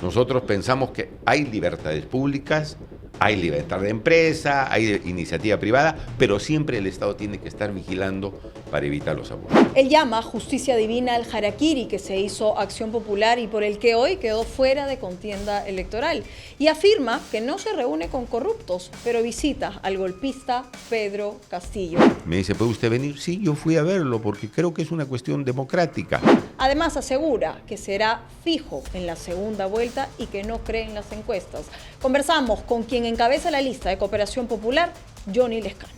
Nosotros pensamos que hay libertades públicas, hay libertad de empresa, hay iniciativa privada, pero siempre el Estado tiene que estar vigilando para evitar los abusos. Él llama justicia divina al harakiri que se hizo Acción Popular y por el que hoy quedó fuera de contienda electoral. Y afirma que no se reúne con corruptos, pero visita al golpista Pedro Castillo. Me dice, ¿puede usted venir? Sí, yo fui a verlo porque creo que es una cuestión democrática. Además asegura que será fijo en la segunda vuelta y que no cree en las encuestas. Conversamos con quien encabeza la lista de Cooperación Popular, Johnny Lescano.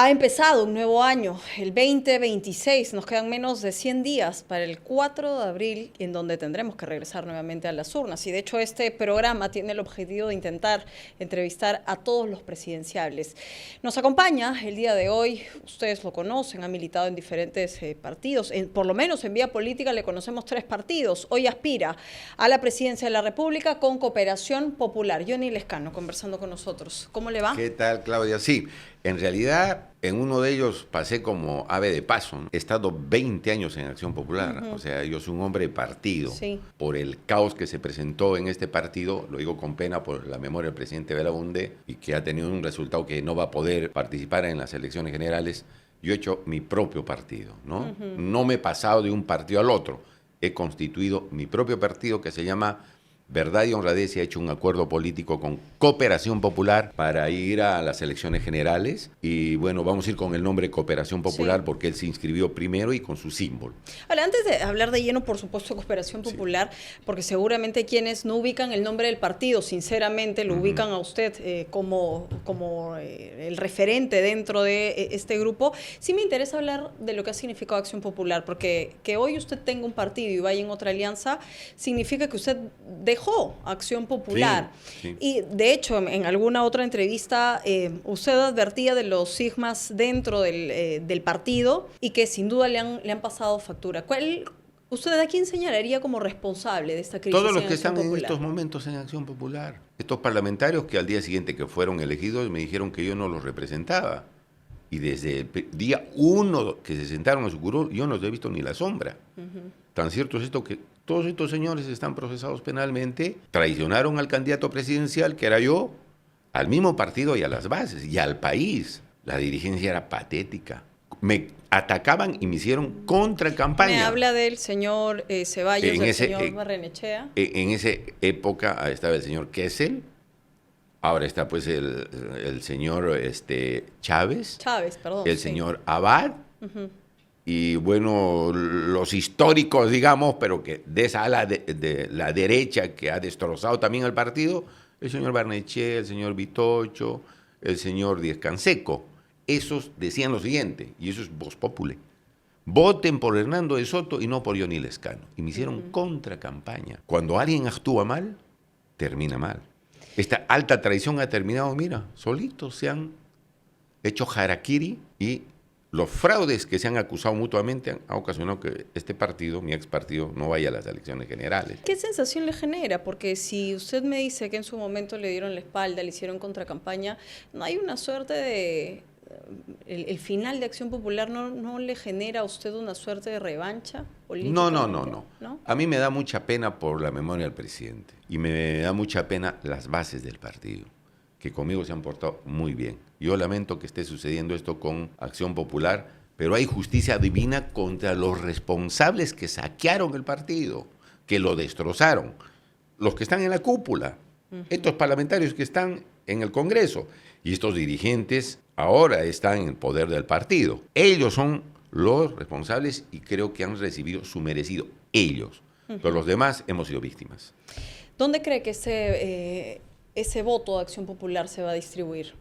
Ha empezado un nuevo año, el 2026, nos quedan menos de 100 días para el 4 de abril, en donde tendremos que regresar nuevamente a las urnas. Y de hecho este programa tiene el objetivo de intentar entrevistar a todos los presidenciables. Nos acompaña el día de hoy, ustedes lo conocen, ha militado en diferentes partidos, por lo menos en vía política le conocemos 3 partidos. Hoy aspira a la presidencia de la República con Cooperación Popular. Johnny Lescano conversando con nosotros. ¿Cómo le va? ¿Qué tal, Claudia? Sí, en realidad en uno de ellos pasé como ave de paso, ¿no? He estado 20 años en Acción Popular, o sea, yo soy un hombre de partido. Sí. Por el caos que se presentó en este partido, lo digo con pena por la memoria del presidente Belaunde, y que ha tenido un resultado que no va a poder participar en las elecciones generales, yo he hecho mi propio partido, ¿no? No me he pasado de un partido al otro, he constituido mi propio partido que se llama Verdad y Honradez y ha hecho un acuerdo político con Cooperación Popular para ir a las elecciones generales. Y bueno, vamos a ir con el nombre Cooperación Popular, sí, porque él se inscribió primero y con su símbolo. Ahora, antes de hablar de lleno, por supuesto, Cooperación Popular, sí, porque seguramente quienes no ubican el nombre del partido, sinceramente lo ubican a usted como el referente dentro de este grupo. Sí me interesa hablar de lo que ha significado Acción Popular, porque que hoy usted tenga un partido y vaya en otra alianza, significa que usted dejó Acción Popular. Sí, sí. Y de hecho, en alguna otra entrevista, usted advertía de los sigmas dentro del partido y que sin duda le han pasado factura. ¿Usted a quién señalaría como responsable de esta crisis? Todos los que están Popular en estos momentos en Acción Popular. Estos parlamentarios que al día siguiente que fueron elegidos me dijeron que yo no los representaba. Y desde el día 1 que se sentaron a su curul, yo no les he visto ni la sombra. Tan cierto es esto que todos estos señores están procesados penalmente, traicionaron al candidato presidencial, que era yo, al mismo partido y a las bases, y al país. La dirigencia era patética. Me atacaban y me hicieron contracampaña. Me habla del señor Ceballos, del señor Barrenechea. En esa época estaba el señor Kessel. Ahora está pues el señor Chávez, perdón, el sí, señor Abad, y bueno, los históricos, digamos, pero que de esa ala de la derecha que ha destrozado también al partido, el señor Barnechea, el señor Vitocho, el señor Díez Canseco. Esos decían lo siguiente, y eso es voz populi: voten por Hernando de Soto y no por Johnny Lescano. Y me hicieron contracampaña. Cuando alguien actúa mal, termina mal. Esta alta traición ha terminado, mira, solitos se han hecho harakiri y los fraudes que se han acusado mutuamente han ocasionado que este partido, mi ex partido, no vaya a las elecciones generales. ¿Qué sensación le genera? Porque si usted me dice que en su momento le dieron la espalda, le hicieron contracampaña, ¿no hay una suerte de... el final de Acción Popular no le genera a usted una suerte de revancha política? No. A mí me da mucha pena por la memoria del presidente y me da mucha pena las bases del partido, que conmigo se han portado muy bien. Yo lamento que esté sucediendo esto con Acción Popular, pero hay justicia divina contra los responsables que saquearon el partido, que lo destrozaron, los que están en la cúpula, estos parlamentarios que están en el Congreso y estos dirigentes ahora están en el poder del partido. Ellos son los responsables y creo que han recibido su merecido, ellos. Pero los demás hemos sido víctimas. ¿Dónde cree que ese voto de Acción Popular se va a distribuir?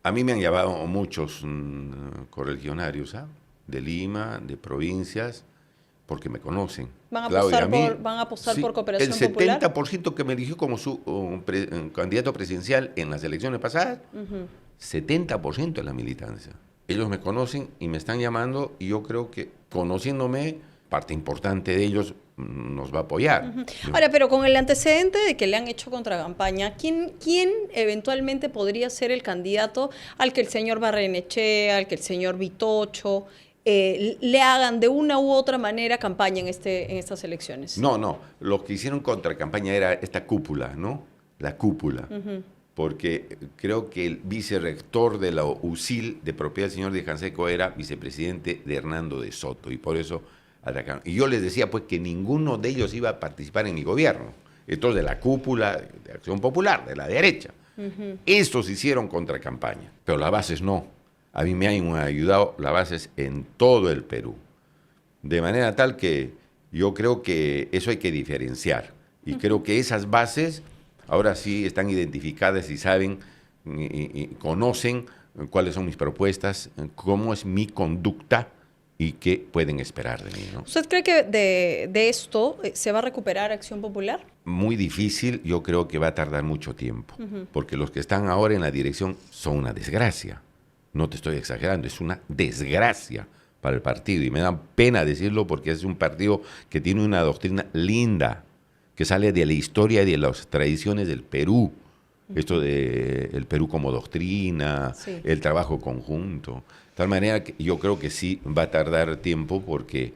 A mí me han llamado muchos correligionarios, de Lima, de provincias, porque me conocen. ¿Van a apostar por Cooperación Popular? El 70% que me eligió como su candidato presidencial en las elecciones pasadas, 70% de la militancia. Ellos me conocen y me están llamando, y yo creo que, conociéndome, parte importante de ellos nos va a apoyar. Ahora, pero con el antecedente de que le han hecho contracampaña, ¿quién eventualmente podría ser el candidato al que el señor Barrenechea, al que el señor Vitocho le hagan de una u otra manera campaña en estas elecciones? No, lo que hicieron contracampaña era esta cúpula, ¿no? La cúpula. Porque creo que el vicerrector de la UCIL de propiedad del señor Díaz Canseco era vicepresidente de Hernando de Soto, y por eso atacaron. Y yo les decía pues que ninguno de ellos iba a participar en mi gobierno. Estos de la cúpula de Acción Popular, de la derecha. Estos hicieron contracampaña, pero las bases no. A mí me han ayudado las bases en todo el Perú. De manera tal que yo creo que eso hay que diferenciar. Y creo que esas bases ahora sí están identificadas y saben y conocen cuáles son mis propuestas, cómo es mi conducta y qué pueden esperar de mí, ¿no? ¿Usted cree que de esto se va a recuperar Acción Popular? Muy difícil, yo creo que va a tardar mucho tiempo, porque los que están ahora en la dirección son una desgracia. No te estoy exagerando, es una desgracia para el partido, y me da pena decirlo porque es un partido que tiene una doctrina linda, que sale de la historia y de las tradiciones del Perú. Esto de el Perú como doctrina, sí, el trabajo conjunto. De tal manera que yo creo que sí va a tardar tiempo porque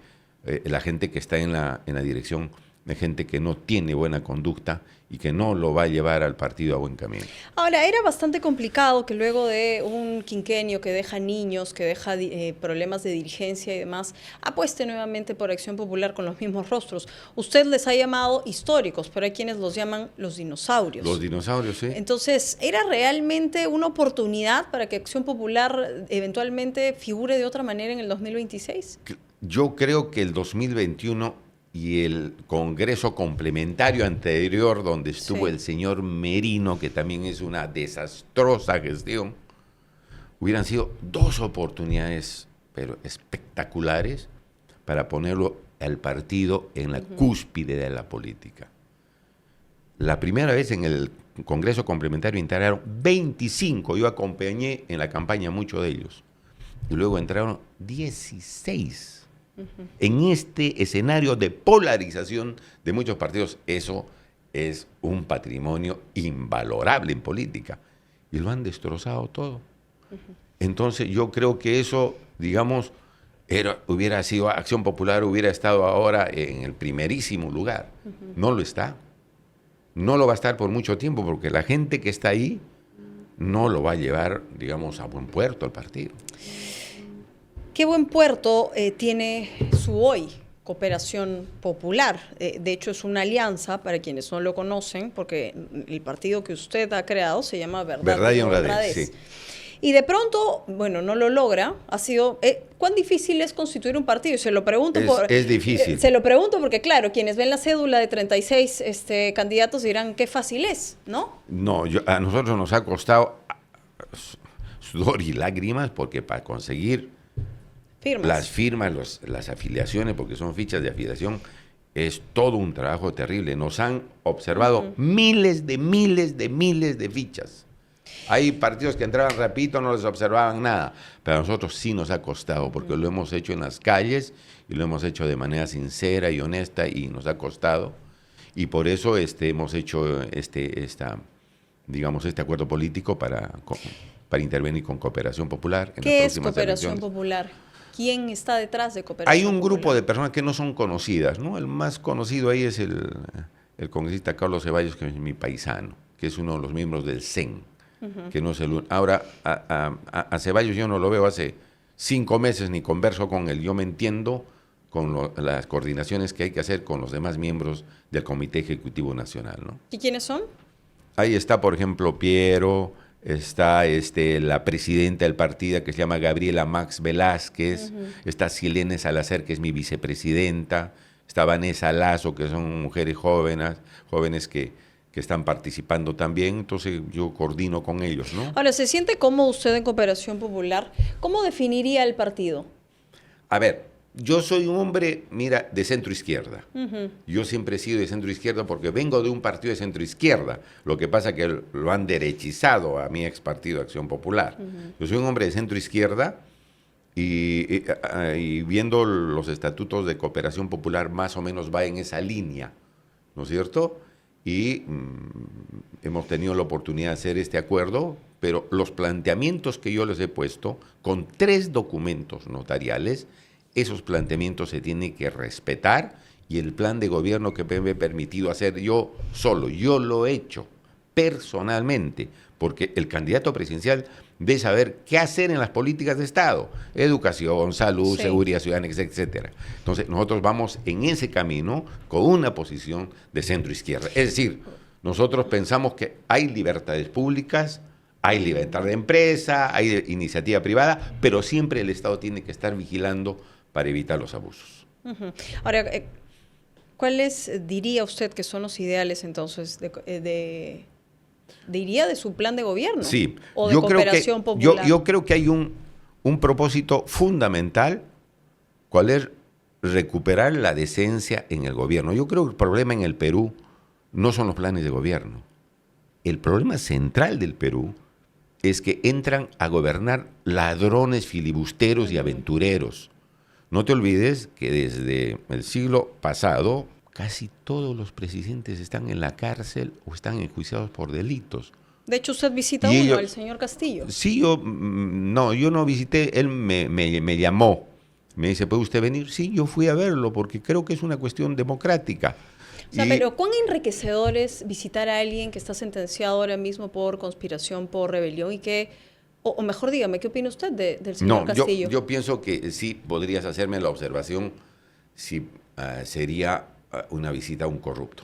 la gente que está en la dirección es gente que no tiene buena conducta y que no lo va a llevar al partido a buen camino. Ahora, era bastante complicado que luego de un quinquenio que deja niños, que deja problemas de dirigencia y demás, apueste nuevamente por Acción Popular con los mismos rostros. Usted les ha llamado históricos, pero hay quienes los llaman los dinosaurios. Los dinosaurios, sí. Entonces, ¿era realmente una oportunidad para que Acción Popular eventualmente figure de otra manera en el 2026? Yo creo que el 2021... y el Congreso complementario anterior, donde estuvo el señor Merino, que también es una desastrosa gestión, hubieran sido dos oportunidades, pero espectaculares, para ponerlo al partido en la cúspide de la política. La primera vez en el Congreso complementario entraron 25, yo acompañé en la campaña a muchos de ellos, y luego entraron 16. En este escenario de polarización de muchos partidos, eso es un patrimonio invalorable en política. Y lo han destrozado todo. Entonces yo creo que eso, digamos, hubiera sido Acción Popular, hubiera estado ahora en el primerísimo lugar. No lo está. No lo va a estar por mucho tiempo porque la gente que está ahí no lo va a llevar, digamos, a buen puerto al partido. ¿Qué buen puerto tiene su hoy Cooperación Popular? De hecho, es una alianza, para quienes no lo conocen, porque el partido que usted ha creado se llama Verdad y Honradez. Sí. Y de pronto, bueno, no lo logra. Ha sido... ¿Cuán difícil es constituir un partido? Se lo pregunto es difícil. Se lo pregunto porque, claro, quienes ven la cédula de 36 candidatos dirán qué fácil es, ¿no? No, a nosotros nos ha costado sudor y lágrimas porque para conseguir... las firmas, las afiliaciones, porque son fichas de afiliación, es todo un trabajo terrible. Nos han observado miles de fichas. Hay partidos que entraban rapidito, no les observaban nada, pero a nosotros sí nos ha costado, porque lo hemos hecho en las calles y lo hemos hecho de manera sincera y honesta y nos ha costado. Y por eso hemos hecho este acuerdo político para intervenir con Cooperación Popular. ¿Qué es Cooperación Popular? ¿Quién está detrás de Cooperación Hay un Popular? grupo de personas que no son conocidas, ¿no? El más conocido ahí es el congresista Carlos Ceballos, que es mi paisano, que es uno de los miembros del CEN, que no es el único. Ahora, a Ceballos yo no lo veo hace 5 meses, ni converso con él. Yo me entiendo con las coordinaciones que hay que hacer con los demás miembros del Comité Ejecutivo Nacional, ¿no? ¿Y quiénes son? Ahí está, por ejemplo, Piero... está la presidenta del partido que se llama Gabriela Max Velázquez, está Silene Salazar, que es mi vicepresidenta, está Vanessa Lazo, que son mujeres jóvenes que están participando también, entonces yo coordino con ellos, ¿no? Ahora, ¿se siente cómodo usted en Cooperación Popular? ¿Cómo definiría el partido? A ver, yo soy un hombre, mira, de centro izquierda. Yo siempre he sido de centro izquierda porque vengo de un partido de centro izquierda. Lo que pasa es que lo han derechizado a mi ex partido Acción Popular. Yo soy un hombre de centro izquierda y viendo los estatutos de cooperación popular, más o menos va en esa línea, ¿no es cierto? Y hemos tenido la oportunidad de hacer este acuerdo, pero los planteamientos que yo les he puesto, con 3 documentos notariales, esos planteamientos se tienen que respetar, y el plan de gobierno que me he permitido hacer yo solo, yo lo he hecho personalmente, porque el candidato presidencial debe saber qué hacer en las políticas de Estado, educación, salud, seguridad ciudadana, etcétera. Entonces, nosotros vamos en ese camino con una posición de centro-izquierda. Es decir, nosotros pensamos que hay libertades públicas, hay libertad de empresa, hay iniciativa privada, pero siempre el Estado tiene que estar vigilando para evitar los abusos. Ahora, ¿cuáles diría usted que son los ideales entonces diría de su plan de gobierno? Sí, o de cooperación popular. Yo creo que hay un propósito fundamental, ¿cuál es? Recuperar la decencia en el gobierno. Yo creo que el problema en el Perú no son los planes de gobierno. El problema central del Perú es que entran a gobernar ladrones, filibusteros y aventureros. No te olvides que desde el siglo pasado casi todos los presidentes están en la cárcel o están enjuiciados por delitos. De hecho, usted visita uno, el señor Castillo. Sí, yo no visité, él me llamó. Me dice, ¿puede usted venir? Sí, yo fui a verlo porque creo que es una cuestión democrática. O sea, pero ¿cuán enriquecedor es visitar a alguien que está sentenciado ahora mismo por conspiración, por rebelión y que, o mejor dígame, ¿qué opina usted del señor Castillo? Yo pienso que sí podrías hacerme la observación si sería una visita a un corrupto.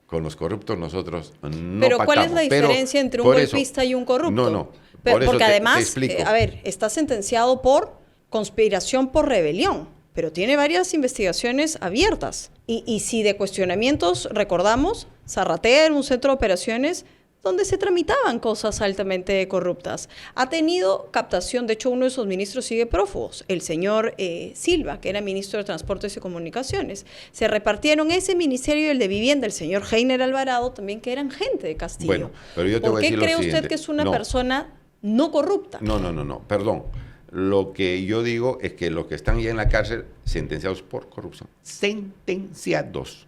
Con los corruptos nosotros no Pero pactamos. ¿cuál es la diferencia entre un golpista y un corrupto? No, porque además, a ver, está sentenciado por conspiración por rebelión, pero tiene varias investigaciones abiertas. Y si de cuestionamientos recordamos, Zarratea era un centro de operaciones donde se tramitaban cosas altamente corruptas. Ha tenido captación, de hecho uno de sus ministros sigue prófugos, el señor Silva, que era ministro de Transportes y Comunicaciones. Se repartieron ese ministerio y el de Vivienda, el señor Heiner Alvarado, también que eran gente de Castillo. Bueno, pero yo te voy a decir ¿Por qué lo cree usted siguiente? que es una persona no corrupta? No, perdón. Lo que yo digo es que los que están ya en la cárcel, sentenciados por corrupción, sentenciados,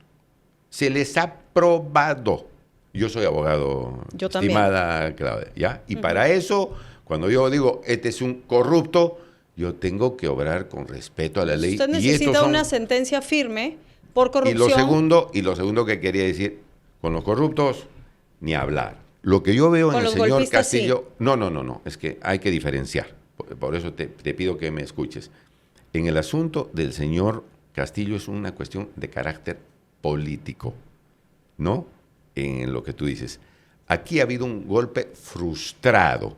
se les ha probado. Yo soy abogado, yo también. Estimada Claudia, ¿ya? Y para eso, cuando yo digo, este es un corrupto, yo tengo que obrar con respeto a la ley. Usted necesita una sentencia firme por corrupción. Y lo segundo que quería decir, con los corruptos, ni hablar. Lo que yo veo en el señor Castillo... Sí. No, es que hay que diferenciar. Por eso te pido que me escuches. En el asunto del señor Castillo es una cuestión de carácter político, ¿no? En lo que tú dices. Aquí ha habido un golpe frustrado.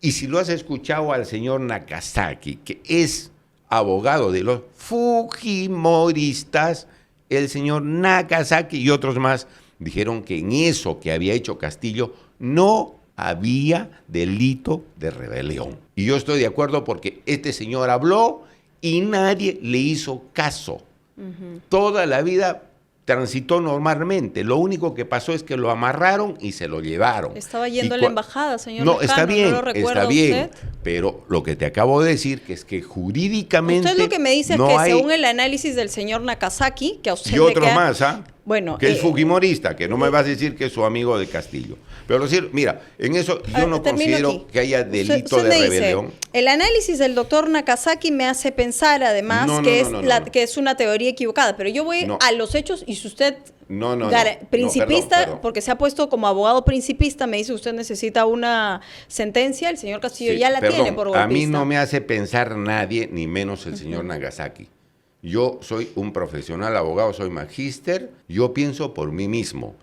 Y si lo has escuchado al señor Nakazaki, que es abogado de los fujimoristas, el señor Nakazaki y otros más dijeron que en eso que había hecho Castillo no había delito de rebelión. Y yo estoy de acuerdo porque este señor habló y nadie le hizo caso. Toda la vida transitó normalmente. Lo único que pasó es que lo amarraron y se lo llevaron. Estaba yendo a la embajada, señor No, Lescano, está bien, pero lo que te acabo de decir que es que jurídicamente usted lo que me dice no es que hay... según el análisis del señor Nakazaki, que a usted y otro más, bueno, que es fujimorista, que no me vas a decir que es su amigo de Castillo. Pero decir, mira, en eso yo no considero que haya delito de rebelión. Dice, el análisis del doctor Nakazaki me hace pensar, además, que es una teoría equivocada. Pero yo voy a los hechos y si usted, principista, perdón. Porque se ha puesto como abogado principista, me dice usted necesita una sentencia, el señor Castillo ya la tiene por golpista. A mí no me hace pensar nadie, ni menos el señor Nakazaki. Yo soy un profesional abogado, soy magíster, yo pienso por mí mismo.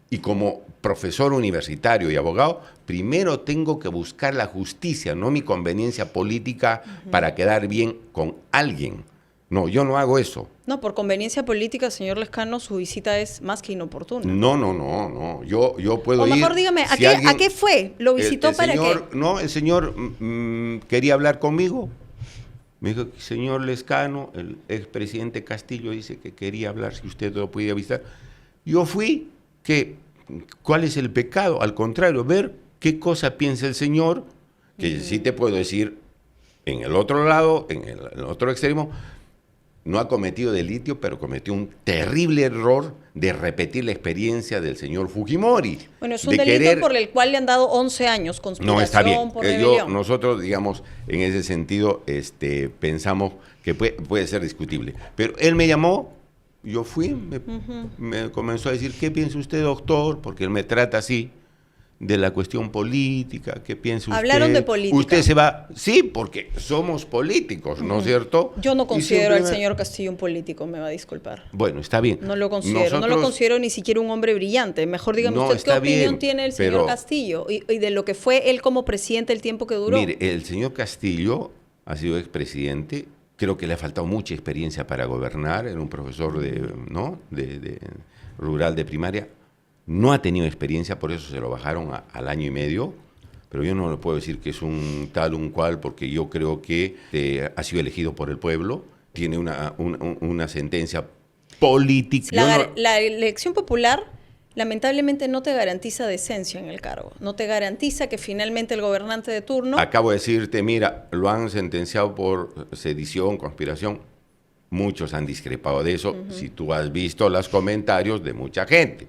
Y como profesor universitario y abogado, primero tengo que buscar la justicia, no mi conveniencia política para quedar bien con alguien. No, yo no hago eso. No, por conveniencia política, señor Lescano, su visita es más que inoportuna. No. Yo puedo ir... O mejor dígame, ¿a qué fue? ¿Lo visitó para qué? No, el señor quería hablar conmigo. Me dijo, señor Lescano, el expresidente Castillo dice que quería hablar, si usted lo podía visitar. Yo fui, ¿cuál es el pecado? Al contrario, ver qué cosa piensa el señor, que sí te puedo decir En el otro lado, en el otro extremo, no ha cometido delito, pero cometió un terrible error de repetir la experiencia del señor Fujimori. Bueno, es un delito por el cual le han dado 11 años, conspiración no, está bien. por rebelión. Nosotros, digamos, en ese sentido, pensamos que puede ser discutible. Pero él me llamó, yo fui, me comenzó a decir, ¿qué piensa usted, doctor? Porque él me trata así, de la cuestión política, ¿qué piensa usted? Hablaron de política. Usted se va, sí, porque somos políticos, ¿no es cierto? Yo no considero al señor Castillo un político, me va a disculpar. Bueno, está bien. No lo considero, no lo considero ni siquiera un hombre brillante. Mejor dígame usted qué opinión tiene el señor Castillo y de lo que fue él como presidente el tiempo que duró. Mire, el señor Castillo ha sido expresidente, creo que le ha faltado mucha experiencia para gobernar, era un profesor de rural de primaria. No ha tenido experiencia, por eso se lo bajaron al año y medio, pero yo no le puedo decir que es un tal, un cual, porque yo creo que ha sido elegido por el pueblo, tiene una sentencia política. La elección popular lamentablemente no te garantiza decencia en el cargo, no te garantiza que finalmente el gobernante de turno... Acabo de decirte, mira, lo han sentenciado por sedición, conspiración, muchos han discrepado de eso, si tú has visto los comentarios de mucha gente.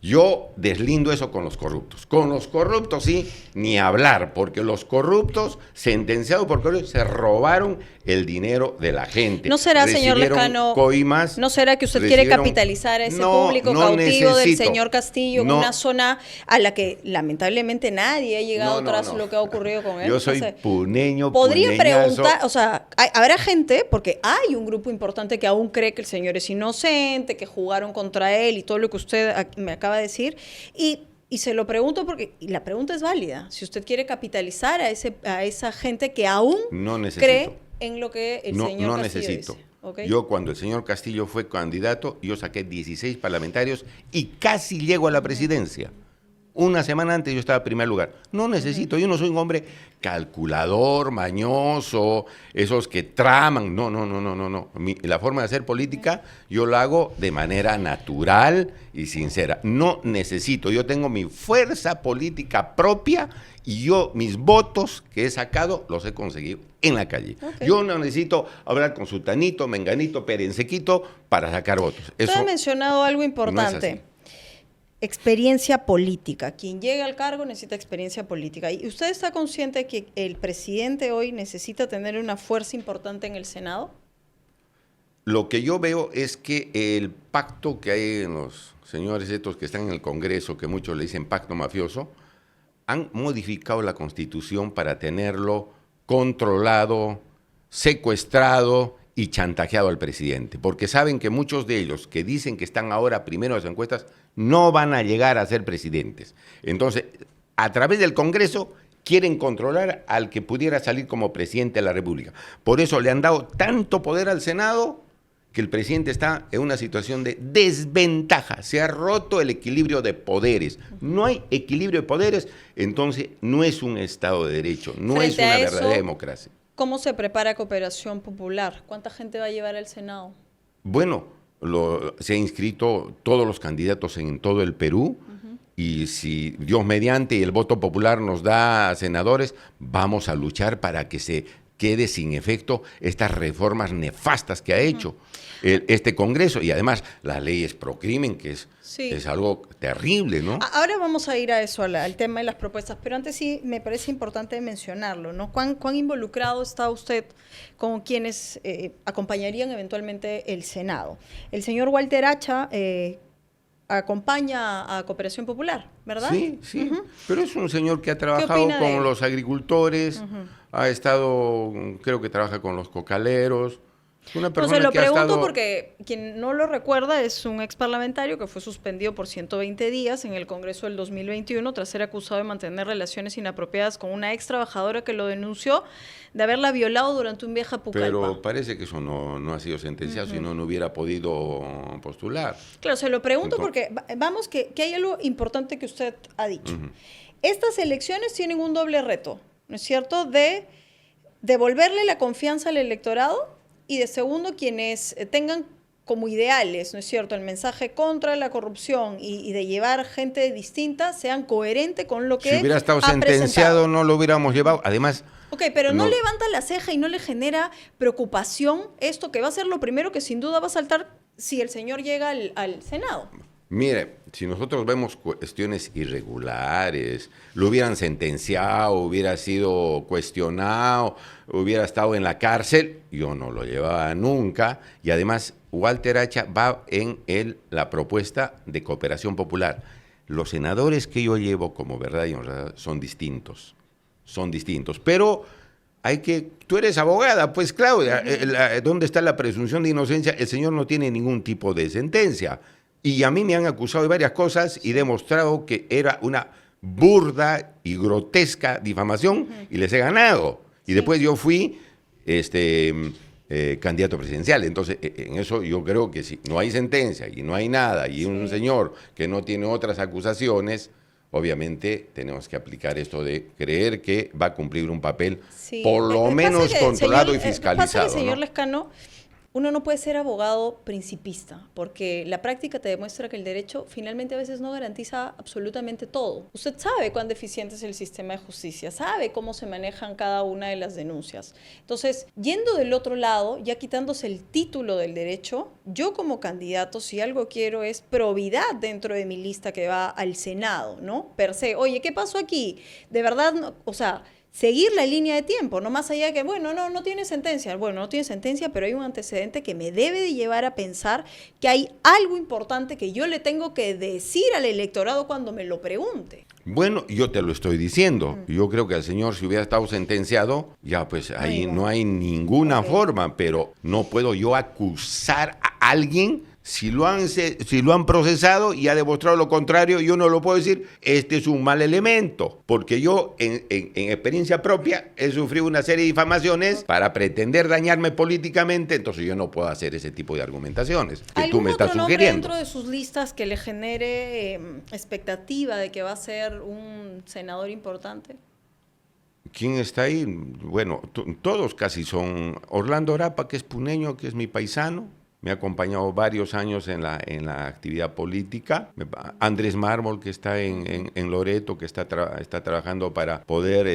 Yo deslindo eso con los corruptos. Con los corruptos sí, ni hablar, porque los corruptos, sentenciados por corruptos, se robaron el dinero de la gente. ¿No será, señor Lescano, coimas, no será que usted quiere capitalizar a ese público cautivo del señor Castillo, una zona a la que lamentablemente nadie ha llegado tras lo que ha ocurrido con él? Yo soy puneño, podría preguntar, o sea, habrá gente, porque hay un grupo importante que aún cree que el señor es inocente, que jugaron contra él y todo lo que usted me acaba de decir, y se lo pregunto porque la pregunta es válida. Si usted quiere capitalizar a esa gente que aún cree en lo que el señor Castillo dice. Okay. Yo cuando el señor Castillo fue candidato, yo saqué 16 parlamentarios y casi llego a la presidencia. Una semana antes yo estaba en primer lugar. No necesito, yo no soy un hombre calculador, mañoso, esos que traman. No. La forma de hacer política yo la hago de manera natural y sincera. No necesito, yo tengo mi fuerza política propia y mis votos que he sacado los he conseguido en la calle. Okay. Yo no necesito hablar con sultanito, menganito, perensequito para sacar votos. Usted ha mencionado algo importante. No, experiencia política. Quien llega al cargo necesita experiencia política. ¿Y usted está consciente que el presidente hoy necesita tener una fuerza importante en el Senado? Lo que yo veo es que el pacto que hay en los señores estos que están en el Congreso, que muchos le dicen pacto mafioso, han modificado la Constitución para tenerlo controlado, secuestrado y chantajeado al presidente, porque saben que muchos de ellos que dicen que están ahora primero en las encuestas no van a llegar a ser presidentes. Entonces, a través del Congreso quieren controlar al que pudiera salir como presidente de la República. Por eso le han dado tanto poder al Senado que el presidente está en una situación de desventaja. Se ha roto el equilibrio de poderes. No hay equilibrio de poderes, entonces no es un Estado de Derecho, no es una verdadera democracia. ¿Cómo se prepara Cooperación Popular? ¿Cuánta gente va a llevar al Senado? Bueno, se han inscrito todos los candidatos en todo el Perú y si Dios mediante y el voto popular nos da senadores, vamos a luchar para que se quede sin efecto estas reformas nefastas que ha hecho este Congreso y además las leyes pro crimen, que es algo terrible, ¿no? Ahora vamos a ir a eso, al tema de las propuestas, pero antes sí me parece importante mencionarlo, ¿no? ¿Cuán involucrado está usted con quienes acompañarían eventualmente el Senado? El señor Walter Hacha acompaña a Cooperación Popular, ¿verdad? Sí, pero es un señor que ha trabajado con los agricultores, ha estado, creo que trabaja con los cocaleros. Una persona se lo pregunto porque quien no lo recuerda es un ex parlamentario que fue suspendido por 120 días en el Congreso del 2021 tras ser acusado de mantener relaciones inapropiadas con una ex trabajadora que lo denunció de haberla violado durante un viaje a Pucallpa. Pero parece que eso no ha sido sentenciado, si no hubiera podido postular. Claro, se lo pregunto porque vamos que hay algo importante que usted ha dicho. Estas elecciones tienen un doble reto, ¿no es cierto?, de devolverle la confianza al electorado y de segundo, quienes tengan como ideales, ¿no es cierto?, el mensaje contra la corrupción y de llevar gente distinta, sean coherentes con lo que si hubiera estado sentenciado no lo hubiéramos llevado. Además, Ok, pero no levanta la ceja y no le genera preocupación esto que va a ser lo primero que sin duda va a saltar si el señor llega al Senado. Mire, si nosotros vemos cuestiones irregulares, lo hubieran sentenciado, hubiera sido cuestionado, hubiera estado en la cárcel, yo no lo llevaba nunca. Y además, Walter Hacha va en la propuesta de cooperación popular. Los senadores que yo llevo como verdad y honra son distintos, pero tú eres abogada, pues Claudia, ¿dónde está la presunción de inocencia? El señor no tiene ningún tipo de sentencia. Y a mí me han acusado de varias cosas y demostrado que era una burda y grotesca difamación y les he ganado. Y después yo fui candidato presidencial. Entonces, en eso yo creo que si no hay sentencia y no hay nada y un señor que no tiene otras acusaciones, obviamente tenemos que aplicar esto de creer que va a cumplir un papel por lo menos controlado y fiscalizado. Pasa que, señor Lezcano, uno no puede ser abogado principista, porque la práctica te demuestra que el derecho finalmente a veces no garantiza absolutamente todo. Usted sabe cuán deficiente es el sistema de justicia, sabe cómo se manejan cada una de las denuncias. Entonces, yendo del otro lado, ya quitándose el título del derecho, yo como candidato, si algo quiero es probidad dentro de mi lista que va al Senado, ¿no? Per se, oye, ¿qué pasó aquí? De verdad, no, o sea, seguir la línea de tiempo, no más allá de que, bueno, no tiene sentencia. Bueno, no tiene sentencia, pero hay un antecedente que me debe de llevar a pensar que hay algo importante que yo le tengo que decir al electorado cuando me lo pregunte. Bueno, yo te lo estoy diciendo. Yo creo que el señor, si hubiera estado sentenciado, ya pues ahí no hay ninguna forma, pero no puedo yo acusar a alguien. Si lo han procesado y ha demostrado lo contrario, yo no lo puedo decir, este es un mal elemento, porque yo en experiencia propia he sufrido una serie de difamaciones para pretender dañarme políticamente, entonces yo no puedo hacer ese tipo de argumentaciones que tú me estás sugiriendo. ¿Algún otro nombre dentro de sus listas que le genere expectativa de que va a ser un senador importante? ¿Quién está ahí? Bueno, todos casi son. Orlando Arapa, que es puneño, que es mi paisano. Me ha acompañado varios años en la actividad política. Andrés Mármol, que está en Loreto, que está trabajando para poder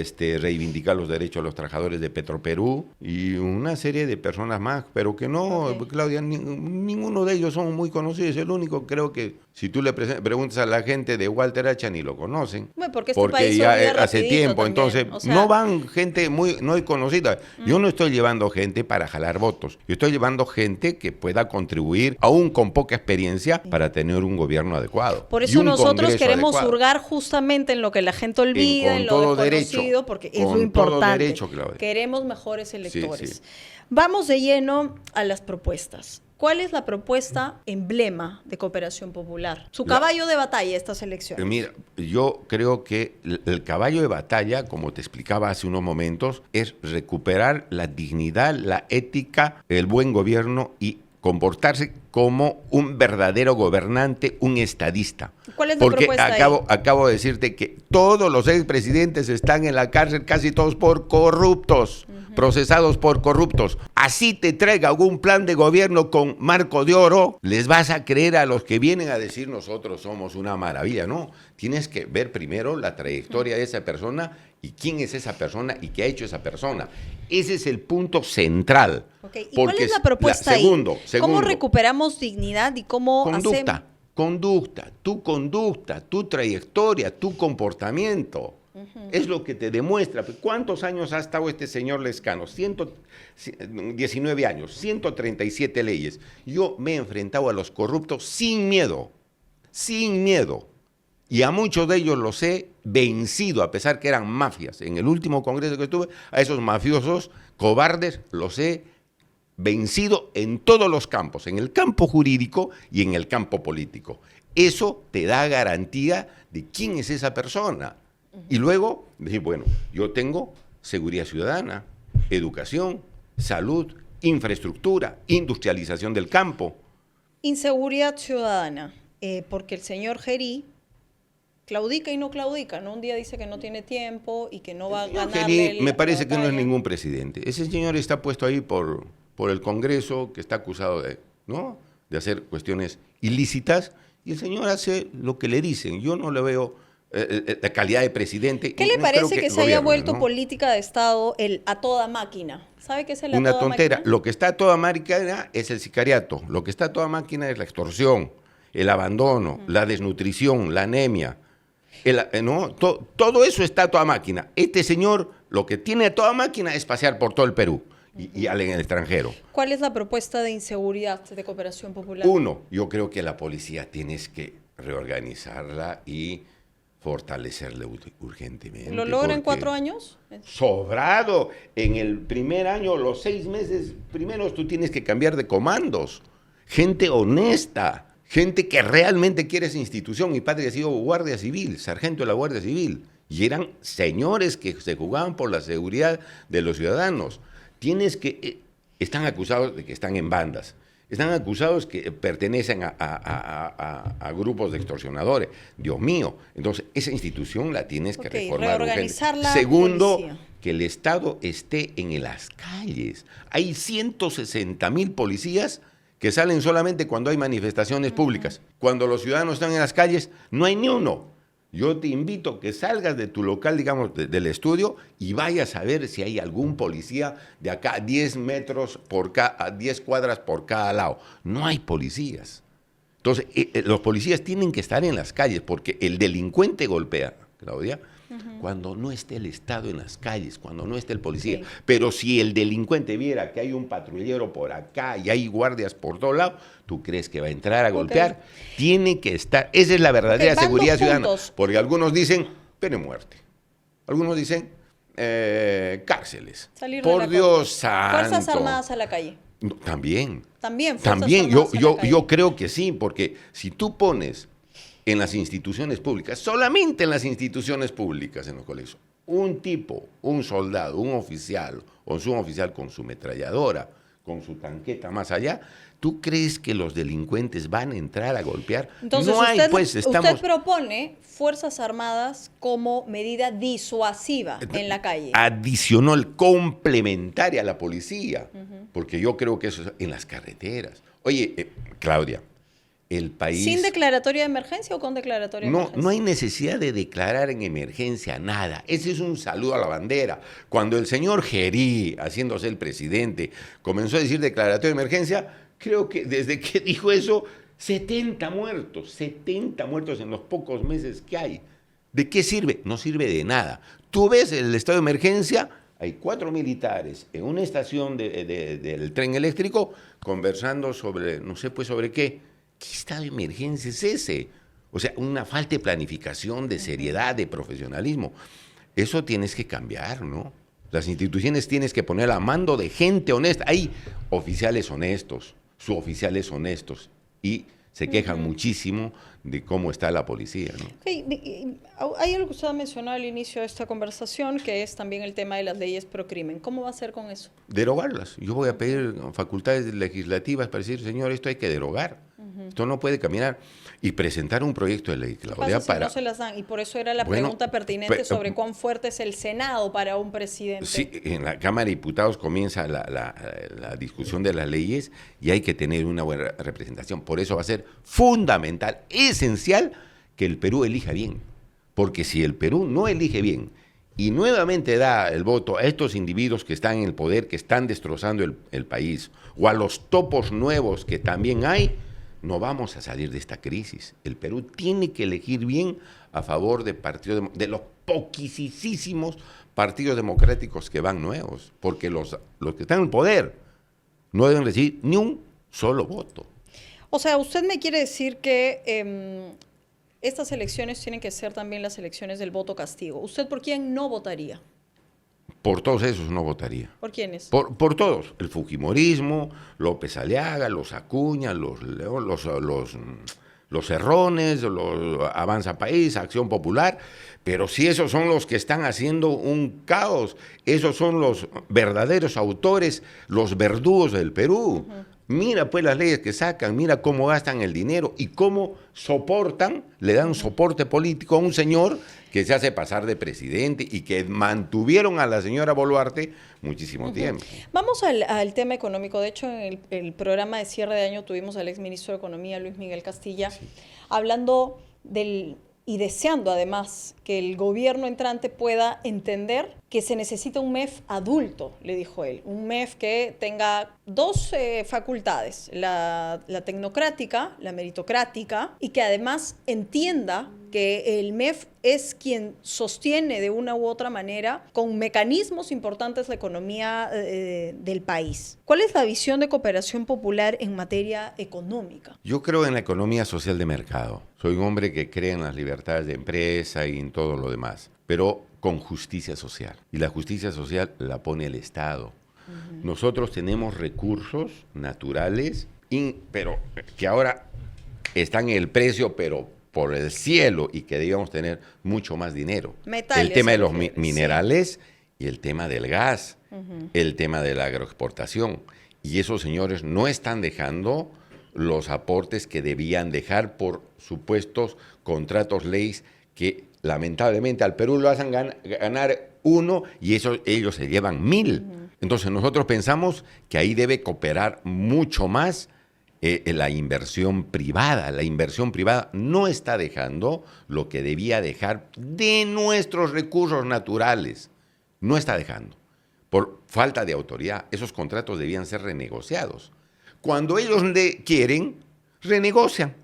reivindicar los derechos de los trabajadores de Petroperú. Y una serie de personas más, pero que no, Claudia, ninguno de ellos son muy conocidos. El único, creo que si tú le preguntas a la gente de Walter Hacha, ni lo conocen. Bueno, porque ya hace tiempo. También. Entonces, o sea, no van gente muy conocida. Yo no estoy llevando gente para jalar votos. Yo estoy llevando gente que pueda contribuir, aún con poca experiencia, para tener un gobierno adecuado. Por eso nosotros queremos hurgar justamente en lo que la gente olvida, en lo desconocido, porque es lo importante. Derecho, queremos mejores electores. Sí. Vamos de lleno a las propuestas. ¿Cuál es la propuesta emblema de Cooperación Popular? Su caballo de batalla estas elecciones. Mira, yo creo que el caballo de batalla, como te explicaba hace unos momentos, es recuperar la dignidad, la ética, el buen gobierno y comportarse como un verdadero gobernante, un estadista. ¿Cuál es la propuesta ahí? Acabo de decirte que todos los expresidentes están en la cárcel, casi todos por corruptos, procesados por corruptos. Así te traiga algún plan de gobierno con marco de oro, les vas a creer a los que vienen a decir nosotros somos una maravilla. No, tienes que ver primero la trayectoria de esa persona y quién es esa persona y qué ha hecho esa persona. Ese es el punto central. Okay. ¿Y cuál es la propuesta ahí? ¿Cómo recuperamos dignidad y cómo Conducta, tu trayectoria, tu comportamiento. Es lo que te demuestra. ¿Cuántos años ha estado este señor Lezcano? 19 años, 137 leyes. Yo me he enfrentado a los corruptos sin miedo. Y a muchos de ellos los he vencido, a pesar que eran mafias. En el último congreso que estuve, a esos mafiosos cobardes los he vencido en todos los campos, en el campo jurídico y en el campo político. Eso te da garantía de quién es esa persona. Y luego, decir, bueno, yo tengo seguridad ciudadana, educación, salud, infraestructura, industrialización del campo. Inseguridad ciudadana, porque el señor Gerí claudica y no claudica, ¿no? Un día dice que no tiene tiempo y que no va a ganarle. Gerí me parece que no es ningún presidente. Ese señor está puesto ahí por el Congreso, que está acusado de hacer cuestiones ilícitas, y el señor hace lo que le dicen. Yo no le veo la calidad de presidente. ¿Qué le parece que se haya vuelto ¿no? política de Estado el a toda máquina? ¿Sabe qué es el a Una toda tontera. máquina? Lo que está a toda máquina es el sicariato. Lo que está a toda máquina es la extorsión, el abandono, la desnutrición, la anemia. ¿No? Todo eso está a toda máquina. Este señor lo que tiene a toda máquina es pasear por todo el Perú y en el extranjero. ¿Cuál es la propuesta de inseguridad de Cooperación Popular? Uno, yo creo que la policía tienes que reorganizarla y fortalecerla urgentemente. ¿Lo logra en porque 4 años? sobrado. En el primer año, los 6 meses primeros, tú tienes que cambiar de comandos. Gente honesta, gente que realmente quiere esa institución. Mi padre ha sido guardia civil, sargento de la Guardia Civil, y eran señores que se jugaban por la seguridad de los ciudadanos. Están acusados de que están en bandas. Están acusados que pertenecen a grupos de extorsionadores. Dios mío. Entonces, esa institución la tienes que reformar. Reorganizar la Segundo, policía. que el Estado esté en las calles. Hay 160,000 policías que salen solamente cuando hay manifestaciones públicas. Cuando los ciudadanos están en las calles, no hay ni uno. Yo te invito a que salgas de tu local, digamos, del estudio y vayas a ver si hay algún policía de acá a 10 cuadras por cada lado. No hay policías. Entonces, los policías tienen que estar en las calles porque el delincuente golpea, Claudia, cuando no esté el Estado en las calles, cuando no esté el policía. Sí. Pero si el delincuente viera que hay un patrullero por acá y hay guardias por todos lados, ¿tú crees que va a entrar a golpear? Tiene que estar. Esa es la verdadera van seguridad dos ciudadana. puntos. Porque algunos dicen pena de muerte. Algunos dicen cárceles. Salir de Por la Dios contra. santo. Fuerzas Armadas a la calle. No, también. También Fuerzas También, Armadas a la calle. yo creo que sí, porque si tú pones en las instituciones públicas, solamente en las instituciones públicas, en los colegios, un tipo, un soldado, un oficial, o un suboficial con su metralladora, con su tanqueta más allá, ¿tú crees que los delincuentes van a entrar a golpear? Entonces, no hay, usted propone Fuerzas Armadas como medida disuasiva en la calle. Adicional, complementaria a la policía, porque yo creo que eso es en las carreteras. Oye, Claudia, el país... ¿Sin declaratoria de emergencia o con declaratoria de emergencia? No hay necesidad de declarar en emergencia nada. Ese es un saludo a la bandera. Cuando el señor Gerí, haciéndose el presidente, comenzó a decir declaratoria de emergencia, creo que desde que dijo eso, 70 muertos en los pocos meses que hay. ¿De qué sirve? No sirve de nada. Tú ves el estado de emergencia, hay 4 militares en una estación del tren eléctrico conversando sobre, no sé pues sobre qué. ¿Qué estado de emergencia es ese? O sea, una falta de planificación, de seriedad, de profesionalismo. Eso tienes que cambiar, ¿no? Las instituciones tienes que poner a mando de gente honesta. Hay oficiales honestos, suboficiales honestos, y se quejan muchísimo de cómo está la policía, ¿no? Okay. Hay algo que usted mencionó al inicio de esta conversación, que es también el tema de las leyes pro crimen. ¿Cómo va a hacer con eso? Derogarlas. Yo voy a pedir facultades legislativas para decir, señor, esto hay que derogar. Esto no puede caminar. Y presentar un proyecto de ley, Claudia, para... no se las dan, y por eso era la pregunta pertinente sobre cuán fuerte es el Senado para un presidente. Sí, en la Cámara de Diputados comienza la discusión de las leyes y hay que tener una buena representación. Por eso va a ser fundamental, esencial, que el Perú elija bien. Porque si el Perú no elige bien y nuevamente da el voto a estos individuos que están en el poder, que están destrozando el país, o a los topos nuevos que también hay, no vamos a salir de esta crisis. El Perú tiene que elegir bien a favor de los poquisísimos partidos democráticos que van nuevos, porque los que están en el poder no deben recibir ni un solo voto. O sea, usted me quiere decir que estas elecciones tienen que ser también las elecciones del voto castigo. ¿Usted por quién no votaría? Por todos esos no votaría. ¿Por quiénes? Por todos. El fujimorismo, López Aliaga, los Acuña, los Cerrones, los Avanza País, Acción Popular. Pero si esos son los que están haciendo un caos, esos son los verdaderos autores, los verdugos del Perú. Mira pues las leyes que sacan, mira cómo gastan el dinero y cómo le dan soporte político a un señor que se hace pasar de presidente y que mantuvieron a la señora Boluarte muchísimo tiempo. Vamos al tema económico. De hecho, en el programa de cierre de año tuvimos al exministro de Economía, Luis Miguel Castilla, hablando del y deseando además que el gobierno entrante pueda entender que se necesita un MEF adulto, le dijo él, un MEF que tenga dos facultades, la tecnocrática, la meritocrática, y que además entienda que el MEF es quien sostiene de una u otra manera con mecanismos importantes la economía del país. ¿Cuál es la visión de Cooperación Popular en materia económica? Yo creo en la economía social de mercado. Soy un hombre que cree en las libertades de empresa y en todo lo demás, pero con justicia social. Y la justicia social la pone el Estado. Nosotros tenemos recursos naturales, pero que ahora están en el precio, pero por el cielo, y que debíamos tener mucho más dinero. Metales, el tema de los minerales y el tema del gas, el tema de la agroexportación. Y esos señores no están dejando los aportes que debían dejar por supuestos contratos leyes que lamentablemente al Perú lo hacen ganar 1 y ellos se llevan 1,000. Entonces nosotros pensamos que ahí debe cooperar mucho más la inversión privada. La inversión privada no está dejando lo que debía dejar de nuestros recursos naturales. No está dejando. Por falta de autoridad, esos contratos debían ser renegociados. Cuando ellos quieren, renegocian.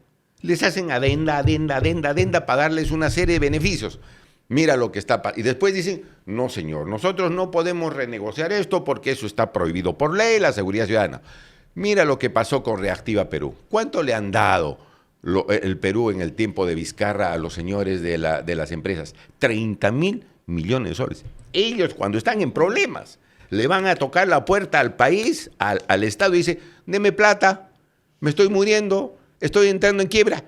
Les hacen adenda para darles una serie de beneficios. Mira lo que está pasando. Y después dicen, no señor, nosotros no podemos renegociar esto porque eso está prohibido por ley, la seguridad ciudadana. Mira lo que pasó con Reactiva Perú. ¿Cuánto le han dado el Perú en el tiempo de Vizcarra a los señores de las empresas? 30,000 millones de soles. Ellos cuando están en problemas le van a tocar la puerta al país, al Estado y dice, deme plata, me estoy muriendo, estoy entrando en quiebra.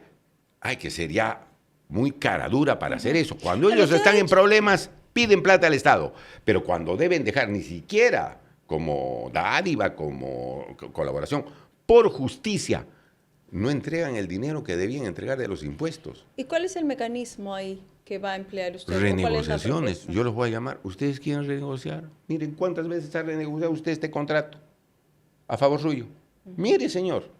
Hay que ser ya muy cara dura para hacer eso. Cuando ellos están en problemas, piden plata al Estado. Pero cuando deben dejar ni siquiera como dádiva, como colaboración, por justicia, no entregan el dinero que debían entregar de los impuestos. ¿Y cuál es el mecanismo ahí que va a emplear usted? Renegociaciones. Yo los voy a llamar. ¿Ustedes quieren renegociar? Miren, ¿cuántas veces ha renegociado usted este contrato a favor suyo? Mire, señor.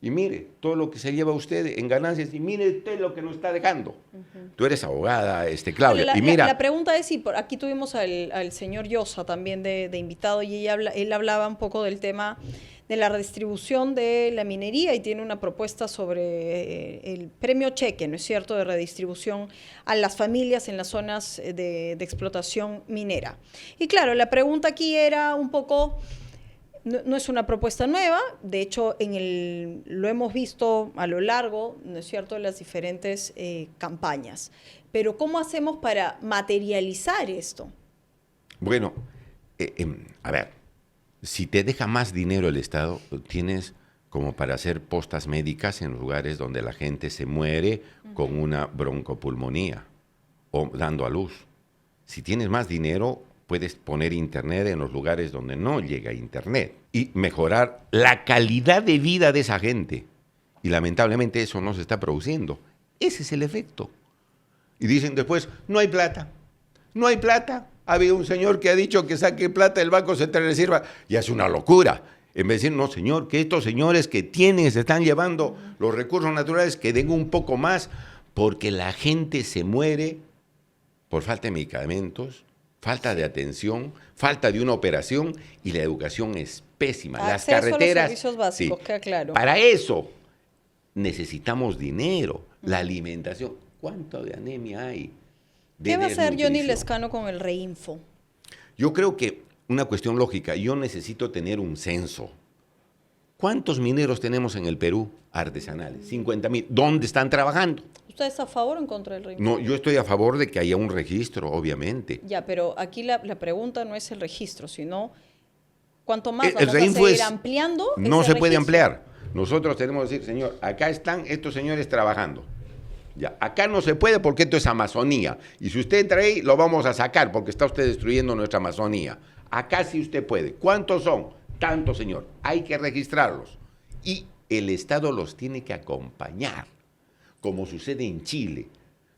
Y mire todo lo que se lleva usted en ganancias y mire usted lo que nos está dejando. Tú eres abogada, Claudia. Y mira, la pregunta es si aquí tuvimos al señor Llosa también de invitado y él hablaba un poco del tema de la redistribución de la minería y tiene una propuesta sobre el premio cheque, ¿no es cierto?, de redistribución a las familias en las zonas de explotación minera. Y claro, la pregunta aquí era un poco... No es una propuesta nueva, de hecho lo hemos visto a lo largo, ¿no es cierto?, de las diferentes campañas. Pero ¿cómo hacemos para materializar esto? Bueno, a ver, si te deja más dinero el Estado, tienes como para hacer postas médicas en lugares donde la gente se muere con una broncopulmonía o dando a luz. Si tienes más dinero, puedes poner internet en los lugares donde no llega internet y mejorar la calidad de vida de esa gente. Y lamentablemente eso no se está produciendo. Ese es el efecto. Y dicen después, no hay plata. No hay plata. Ha habido un señor que ha dicho que saque plata del Banco Central de Reserva. Y es una locura. En vez de decir, no señor, que estos señores que se están llevando los recursos naturales, que den un poco más, porque la gente se muere por falta de medicamentos, falta de atención, falta de una operación y la educación es pésima. Las carreteras, a los servicios básicos, queda claro. Para eso necesitamos dinero, la alimentación. ¿Cuánto de anemia hay? ¿Qué va a hacer Johnny Lezcano con el Reinfo? Yo creo que una cuestión lógica, yo necesito tener un censo. ¿Cuántos mineros tenemos en el Perú artesanales? 50,000. ¿Dónde están trabajando? ¿Usted está a favor o en contra del Reinfo? No, yo estoy a favor de que haya un registro, obviamente. Ya, pero aquí la pregunta no es el registro, sino ¿cuánto más el vamos a seguir ampliando? No se puede ampliar. Nosotros tenemos que decir, señor, acá están estos señores trabajando. Ya, acá no se puede porque esto es Amazonía. Y si usted entra ahí, lo vamos a sacar porque está usted destruyendo nuestra Amazonía. Acá sí usted puede. ¿Cuántos son? Tanto, señor. Hay que registrarlos. Y el Estado los tiene que acompañar, como sucede en Chile.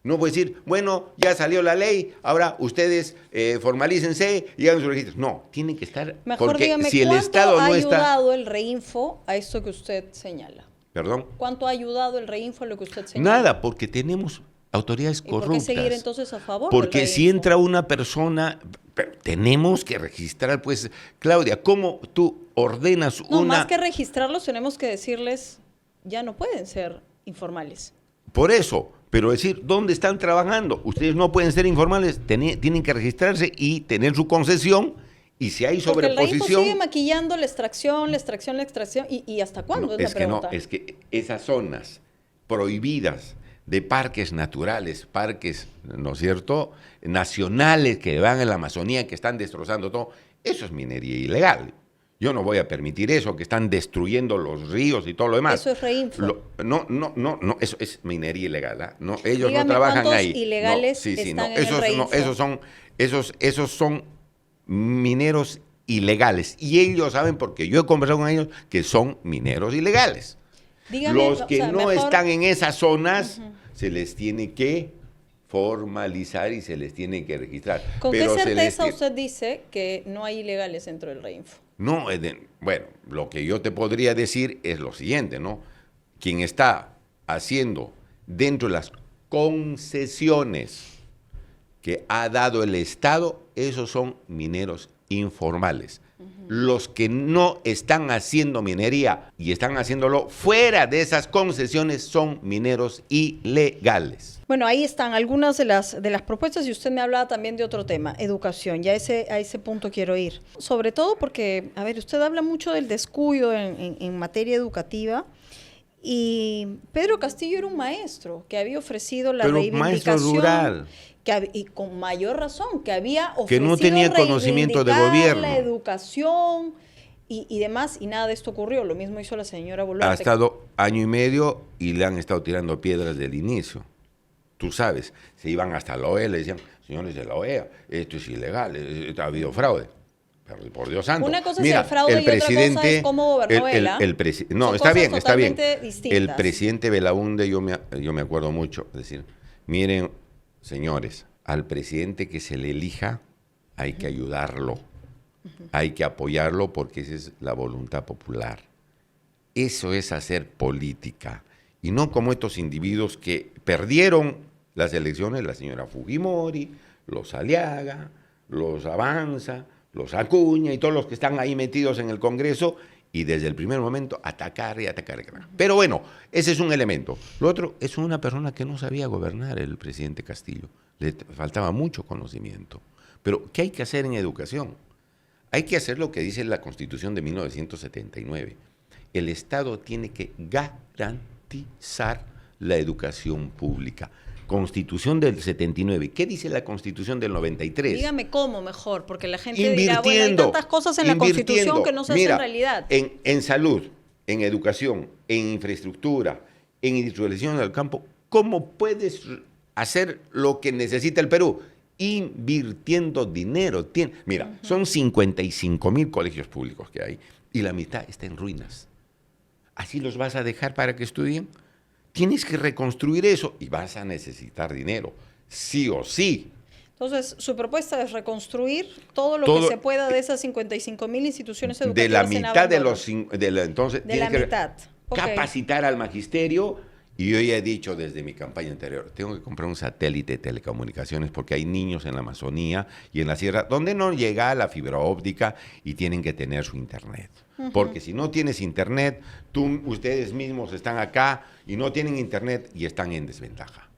No puede decir, bueno, ya salió la ley, ahora ustedes formalícense y hagan sus registros. No, tienen que estar... Mejor porque dígame, si el Estado no ¿cuánto ha está... ayudado el Reinfo a esto que usted señala? ¿Perdón? ¿Cuánto ha ayudado el Reinfo a lo que usted señala? Nada, porque tenemos autoridades ¿Y por qué corruptas. seguir entonces a favor Porque del si reinfo? entra una persona, pero tenemos que registrar, pues, Claudia, ¿cómo tú ordenas No, una? más que registrarlos, tenemos que decirles, ya no pueden ser informales. Por eso, pero decir, ¿dónde están trabajando? Ustedes no pueden ser informales, tienen que registrarse y tener su concesión, y si hay Porque el reinfo sobreposición... sigue maquillando la extracción, ¿y hasta cuándo? No, es es la que no, pregunta. es que esas zonas prohibidas de parques naturales, parques, ¿no es cierto?, nacionales que van en la Amazonía, que están destrozando todo, eso es minería ilegal. Yo no voy a permitir eso, que están destruyendo los ríos y todo lo demás. Eso es reinfo. No, eso es minería ilegal. ¿Ah? No, ellos Dígame, no trabajan ¿cuántos ahí. ilegales no, sí, sí, están no, en el reinfo? esos son mineros ilegales. Y ellos saben, porque yo he conversado con ellos, que son mineros ilegales. Dígame, Los que o sea, no mejor- están en esas zonas, se les tiene que formalizar y se les tiene que registrar. ¿Con Pero qué se les certeza tie- usted dice que no hay ilegales dentro del reinfo? No, bueno, lo que yo te podría decir es lo siguiente, ¿no? Quien está haciendo dentro de las concesiones que ha dado el Estado, esos son mineros informales. Los que no están haciendo minería y están haciéndolo fuera de esas concesiones son mineros ilegales. Bueno, ahí están algunas de las propuestas y usted me hablaba también de otro tema, educación. Ya a ese punto quiero ir. Sobre todo porque, a ver, usted habla mucho del descuido en materia educativa y Pedro Castillo era un maestro que había ofrecido la Pero reivindicación. maestro rural. Y con mayor razón, que había ofrecido Que no tenía conocimiento de reivindicar gobierno. la educación y demás, y nada de esto ocurrió. Lo mismo hizo la señora Boluarte. Ha estado año y medio y le han estado tirando piedras del inicio. Tú sabes, se iban hasta la OEA, le decían, señores de la OEA, esto es ilegal, ha habido fraude. Pero por Dios santo. Una cosa es el fraude y otra cosa es cómo gobernó Vela. No, Son está cosas bien, está bien. totalmente distintas. El presidente Belaúnde, yo me acuerdo mucho, es decir, miren, señores, al presidente que se le elija hay que ayudarlo, hay que apoyarlo porque esa es la voluntad popular. Eso es hacer política. Y no como estos individuos que perdieron las elecciones, la señora Fujimori, los Aliaga, los Avanza, los Acuña y todos los que están ahí metidos en el Congreso y desde el primer momento atacar y atacar. Pero bueno, ese es un elemento. Lo otro es una persona que no sabía gobernar, el presidente Castillo. Le faltaba mucho conocimiento. Pero, ¿qué hay que hacer en educación? Hay que hacer lo que dice la Constitución de 1979. El Estado tiene que garantizar la educación pública. Constitución del 79. ¿Qué dice la Constitución del 93? Dígame cómo mejor, porque la gente dirá, bueno, hay tantas cosas en la Constitución que no se hacen realidad. En salud, en educación, en infraestructura, en industrialización del campo, ¿cómo puedes hacer lo que necesita el Perú? Invirtiendo dinero. Mira, son 55,000 colegios públicos que hay y la mitad está en ruinas. ¿Así los vas a dejar para que estudien? Tienes que reconstruir eso y vas a necesitar dinero, sí o sí. Entonces, su propuesta es reconstruir todo lo que se pueda de esas 55,000 instituciones educativas. De la mitad de los... Entonces, de la mitad. Capacitar al magisterio. Y yo ya he dicho desde mi campaña anterior, tengo que comprar un satélite de telecomunicaciones porque hay niños en la Amazonía y en la sierra donde no llega la fibra óptica y tienen que tener su internet. Porque si no tienes internet, ustedes mismos están acá y no tienen internet y están en desventaja.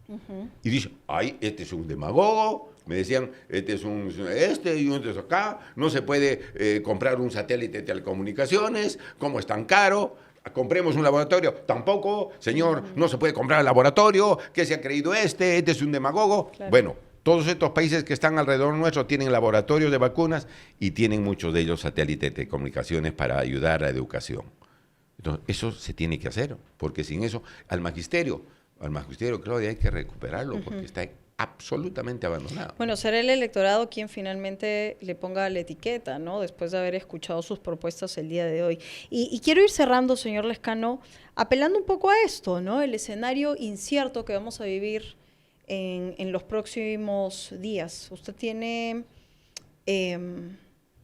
Y dicen, ay, este es un demagogo, me decían, este y este es acá, no se puede comprar un satélite de telecomunicaciones, ¿cómo es tan caro? Compremos un laboratorio. Tampoco, señor, no se puede comprar el laboratorio. ¿Qué se ha creído este? Este es un demagogo. Claro. Bueno, todos estos países que están alrededor nuestro tienen laboratorios de vacunas y tienen muchos de ellos satélites de comunicaciones para ayudar a la educación. Entonces, eso se tiene que hacer, porque sin eso, al magisterio, Claudia, hay que recuperarlo, porque está absolutamente abandonado. Bueno, será el electorado quien finalmente le ponga la etiqueta, ¿no? Después de haber escuchado sus propuestas el día de hoy. Y quiero ir cerrando, señor Lezcano, apelando un poco a esto, ¿no? El escenario incierto que vamos a vivir en los próximos días. Usted tiene,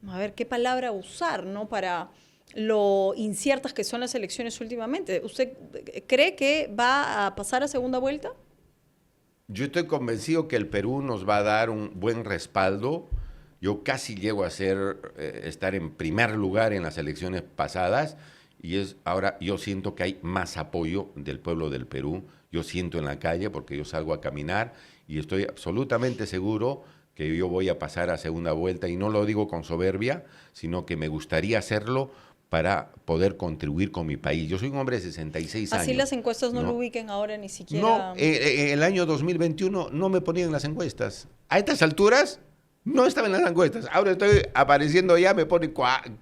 a ver, ¿qué palabra usar, ¿no? Para lo inciertas que son las elecciones últimamente. ¿Usted cree que va a pasar a segunda vuelta? Yo estoy convencido que el Perú nos va a dar un buen respaldo. Yo casi llego a estar en primer lugar en las elecciones pasadas y ahora yo siento que hay más apoyo del pueblo del Perú. Yo siento en la calle porque yo salgo a caminar y estoy absolutamente seguro que yo voy a pasar a segunda vuelta, y no lo digo con soberbia, sino que me gustaría hacerlo para poder contribuir con mi país. Yo soy un hombre de 66 años. Así las encuestas no lo ubiquen ahora ni siquiera. No, el año 2021 no me ponían en las encuestas. A estas alturas no estaba en las encuestas. Ahora estoy apareciendo ya, me pone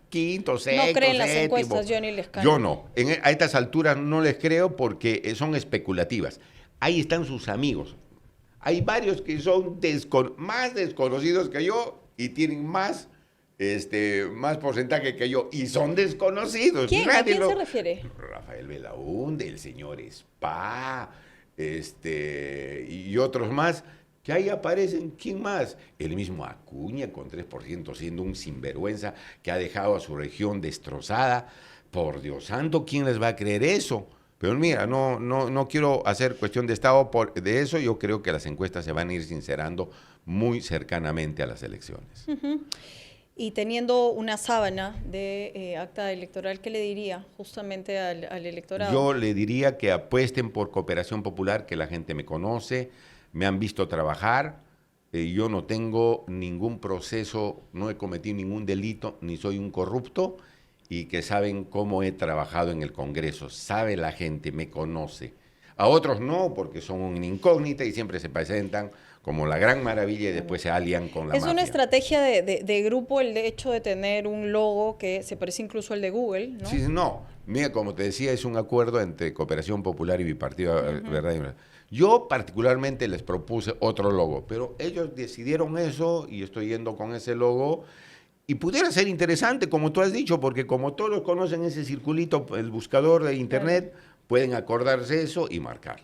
quinto, sexto, No creen las séptimo. encuestas, yo ni les creo. Yo no. A estas alturas no les creo porque son especulativas. Ahí están sus amigos. Hay varios que son más desconocidos que yo y tienen más porcentaje que yo, y son desconocidos. ¿Quién? ¿A quién se refiere? Rafael Belaúnde, el señor Spa, y otros más, que ahí aparecen. ¿Quién más? El mismo Acuña, con 3%, siendo un sinvergüenza que ha dejado a su región destrozada. Por Dios santo, ¿quién les va a creer eso? Pero mira, no quiero hacer cuestión de Estado de eso. Yo creo que las encuestas se van a ir sincerando muy cercanamente a las elecciones. Uh-huh. Y teniendo una sábana de acta electoral, ¿qué le diría justamente al electorado? Yo le diría que apuesten por Cooperación Popular, que la gente me conoce, me han visto trabajar. Yo no tengo ningún proceso, no he cometido ningún delito, ni soy un corrupto, y que saben cómo he trabajado en el Congreso. Sabe la gente, me conoce. A otros no, porque son una incógnita y siempre se presentan como la gran maravilla y después se alían con la mafia. Es una estrategia de grupo el hecho de tener un logo que se parece incluso al de Google, ¿no? Sí, no. Mira, como te decía, es un acuerdo entre Cooperación Popular y Bipartido, ¿verdad? Yo particularmente les propuse otro logo, pero ellos decidieron eso y estoy yendo con ese logo. Y pudiera ser interesante, como tú has dicho, porque como todos conocen ese circulito, el buscador de internet, pueden acordarse eso y marcar.